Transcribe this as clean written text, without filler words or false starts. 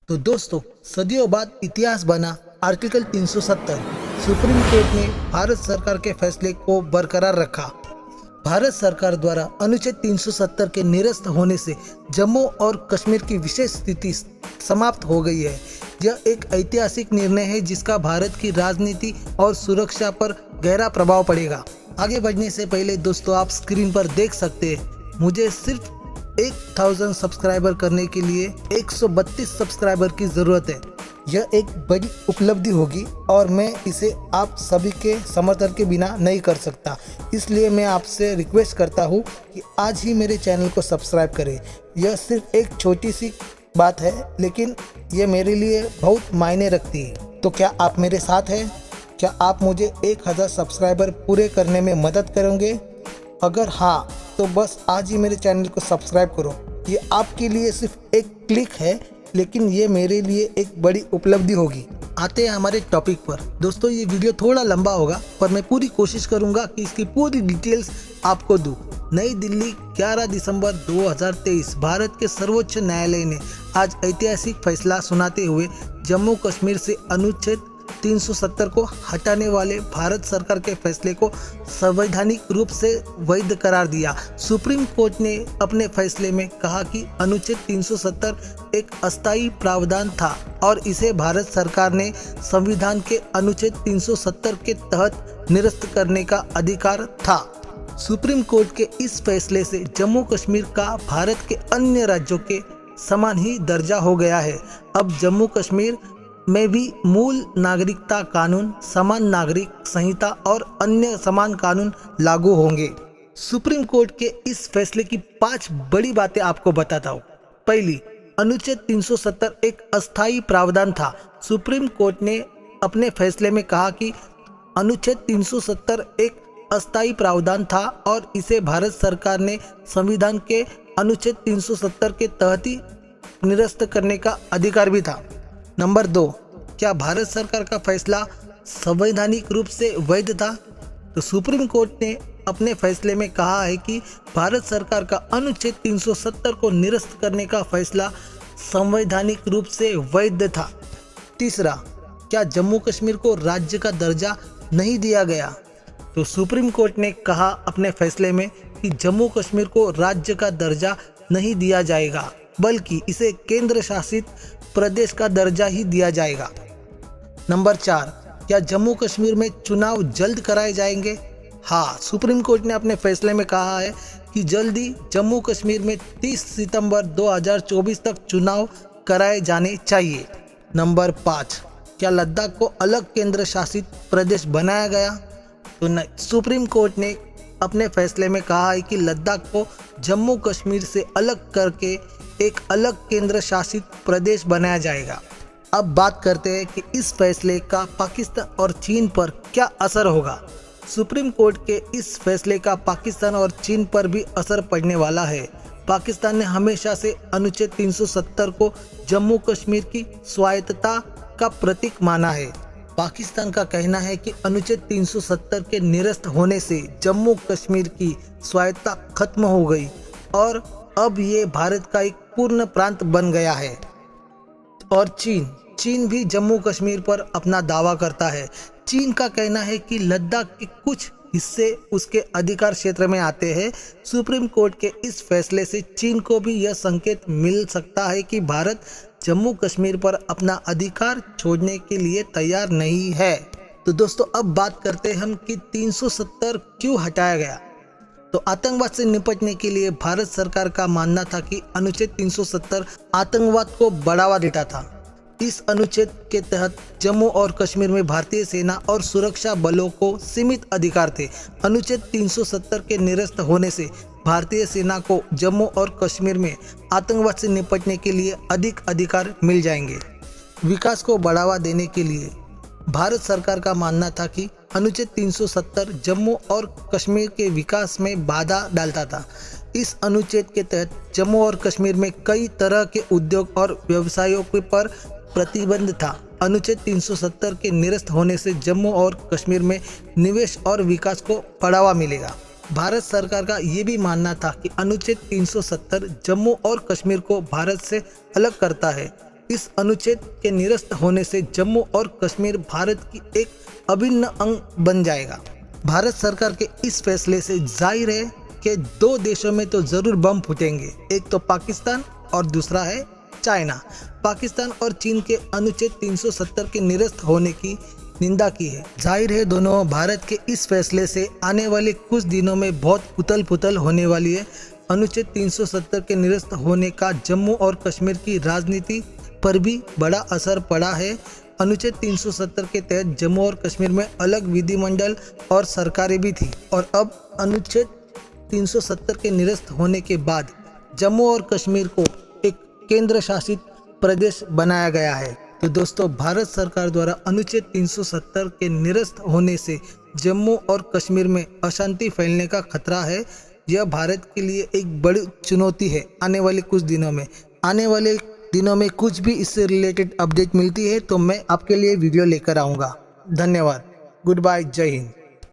तो दोस्तों, सदियों बाद इतिहास बना आर्टिकल 370। सुप्रीम कोर्ट ने भारत सरकार के फैसले को बरकरार रखा। भारत सरकार द्वारा अनुच्छेद 370 के निरस्त होने से जम्मू और कश्मीर की विशेष स्थिति समाप्त हो गई है। यह एक ऐतिहासिक निर्णय है जिसका भारत की राजनीति और सुरक्षा पर गहरा प्रभाव पड़ेगा। आगे बढ़ने से पहले दोस्तों, आप स्क्रीन पर देख सकते हैं मुझे सिर्फ 1000 सब्सक्राइबर करने के लिए 132 सब्सक्राइबर की ज़रूरत है। यह एक बड़ी उपलब्धि होगी और मैं इसे आप सभी के समर्थन के बिना नहीं कर सकता। इसलिए मैं आपसे रिक्वेस्ट करता हूँ कि आज ही मेरे चैनल को सब्सक्राइब करें। यह सिर्फ एक छोटी सी बात है, लेकिन यह मेरे लिए बहुत मायने रखती है। तो क्या आप मेरे साथ हैं? क्या आप मुझे 1000 सब्सक्राइबर पूरे करने में मदद करेंगे? अगर हाँ, तो बस आज ही मेरे चैनल को सब्सक्राइब करो। ये आपके लिए सिर्फ एक क्लिक है, लेकिन ये मेरे लिए एक बड़ी उपलब्धि होगी। आते हैं हमारे टॉपिक पर। दोस्तों, ये वीडियो थोड़ा लंबा होगा, पर मैं पूरी कोशिश करूंगा कि इसकी पूरी डिटेल्स आपको दूं। नई दिल्ली, 11 दिसंबर 2023। भारत के सर्वोच्च न्यायालय ने आज ऐतिहासिक फैसला सुनाते हुए जम्मू कश्मीर से अनुच्छेद 370 को हटाने वाले भारत सरकार के फैसले को संवैधानिक रूप से वैध करार दिया। सुप्रीम कोर्ट ने अपने फैसले में कहा कि अनुच्छेद 370 एक अस्थायी प्रावधान था और इसे भारत सरकार ने संविधान के अनुच्छेद 370 के तहत निरस्त करने का अधिकार था। सुप्रीम कोर्ट के इस फैसले से जम्मू कश्मीर का भारत के अन्य राज्यों के समान ही दर्जा हो गया है। अब जम्मू कश्मीर में भी मूल नागरिकता कानून, समान नागरिक संहिता और अन्य समान कानून लागू होंगे। सुप्रीम कोर्ट के इस फैसले की 5 बड़ी बातें आपको बताता हूँ। पहली, अनुच्छेद 370 एक अस्थायी प्रावधान था। सुप्रीम कोर्ट ने अपने फैसले में कहा कि अनुच्छेद 370 एक अस्थायी प्रावधान था और इसे भारत सरकार ने संविधान के अनुच्छेद 370 के तहत ही निरस्त करने का अधिकार भी था। नंबर 2, क्या भारत सरकार का फैसला संवैधानिक रूप से वैध था? तो सुप्रीम कोर्ट ने अपने फैसले में कहा है कि भारत सरकार का अनुच्छेद 370 को निरस्त करने का फैसला संवैधानिक रूप से वैध था। तीसरा, क्या जम्मू कश्मीर को राज्य का दर्जा नहीं दिया गया? तो सुप्रीम कोर्ट ने कहा अपने फैसले में कि जम्मू कश्मीर को राज्य का दर्जा नहीं दिया जाएगा, बल्कि इसे केंद्र शासित प्रदेश का दर्जा ही दिया जाएगा। नंबर 4, क्या जम्मू कश्मीर में चुनाव जल्द कराए जाएंगे? हाँ, सुप्रीम कोर्ट ने अपने फैसले में कहा है कि जल्द ही जम्मू कश्मीर में 30 सितंबर 2024 तक चुनाव कराए जाने चाहिए। नंबर 5, क्या लद्दाख को अलग केंद्र शासित प्रदेश बनाया गया? तो नहीं, सुप्रीम कोर्ट ने अपने फैसले में कहा है कि लद्दाख को जम्मू कश्मीर से अलग करके एक अलग केंद्र शासित प्रदेश बनाया जाएगा। अब बात करते हैं कि इस फैसले का पाकिस्तान और चीन पर क्या असर होगा। सुप्रीम कोर्ट के इस फैसले का पाकिस्तान और चीन पर भी असर पड़ने वाला है। पाकिस्तान ने हमेशा से अनुच्छेद 370 को जम्मू कश्मीर की स्वायत्तता का प्रतीक माना है। पाकिस्तान का कहना है कि अनुच्छेद 370 के निरस्त होने से जम्मू कश्मीर की स्वायत्तता खत्म हो गई और अब ये भारत का एक पूर्ण प्रांत बन गया है। और चीन भी जम्मू कश्मीर पर अपना दावा करता है। चीन का कहना है कि लद्दाख के कुछ हिस्से उसके अधिकार क्षेत्र में आते हैं। सुप्रीम कोर्ट के इस फैसले से चीन को भी यह संकेत मिल सकता है कि भारत जम्मू कश्मीर पर अपना अधिकार छोड़ने के लिए तैयार नहीं है। तो दोस्तों, अब बात करते हैं हम कि 370 क्यों हटाया गया। तो आतंकवाद से निपटने के लिए भारत सरकार का मानना था कि अनुच्छेद 370 आतंकवाद को बढ़ावा देता था। इस अनुच्छेद के तहत जम्मू और कश्मीर में भारतीय सेना और सुरक्षा बलों को सीमित अधिकार थे। अनुच्छेद 370 के निरस्त होने से भारतीय सेना को जम्मू और कश्मीर में आतंकवाद से निपटने के लिए अधिक अधिकार मिल जाएंगे। विकास को बढ़ावा देने के लिए भारत सरकार का मानना था कि अनुच्छेद 370 जम्मू और कश्मीर के विकास में बाधा डालता था। इस अनुच्छेद के तहत जम्मू और कश्मीर में कई तरह के उद्योग और व्यवसायों पर प्रतिबंध था। अनुच्छेद 370 के निरस्त होने से जम्मू और कश्मीर में निवेश और विकास को बढ़ावा मिलेगा। भारत सरकार का ये भी मानना था कि अनुच्छेद 370 जम्मू और कश्मीर को भारत से अलग करता है। इस अनुच्छेद के निरस्त होने से जम्मू और कश्मीर भारत की एक अभिन्न अंग बन जाएगा। भारत सरकार के इस फैसले से जाहिर है कि दो देशों में तो जरूर बम फूटेंगे, एक तो पाकिस्तान और दूसरा है चाइना। पाकिस्तान और चीन के अनुच्छेद 370 के निरस्त होने की निंदा की है। जाहिर है दोनों भारत के इस फैसले से आने वाले कुछ दिनों में बहुत उथल पुथल होने वाली है। अनुच्छेद 370 के निरस्त होने का जम्मू और कश्मीर की राजनीति पर भी बड़ा असर पड़ा है। अनुच्छेद 370 के तहत जम्मू और कश्मीर में अलग विधिमंडल और सरकारें भी थी और अब अनुच्छेद 370 के निरस्त होने के बाद जम्मू और कश्मीर को एक केंद्र शासित प्रदेश बनाया गया है। तो दोस्तों, भारत सरकार द्वारा अनुच्छेद 370 के निरस्त होने से जम्मू और कश्मीर में अशांति फैलने का खतरा है। यह भारत के लिए एक बड़ी चुनौती है। आने वाले दिनों में कुछ भी इससे रिलेटेड अपडेट मिलती है तो मैं आपके लिए वीडियो लेकर आऊँगा। धन्यवाद। Good bye. जय हिंद।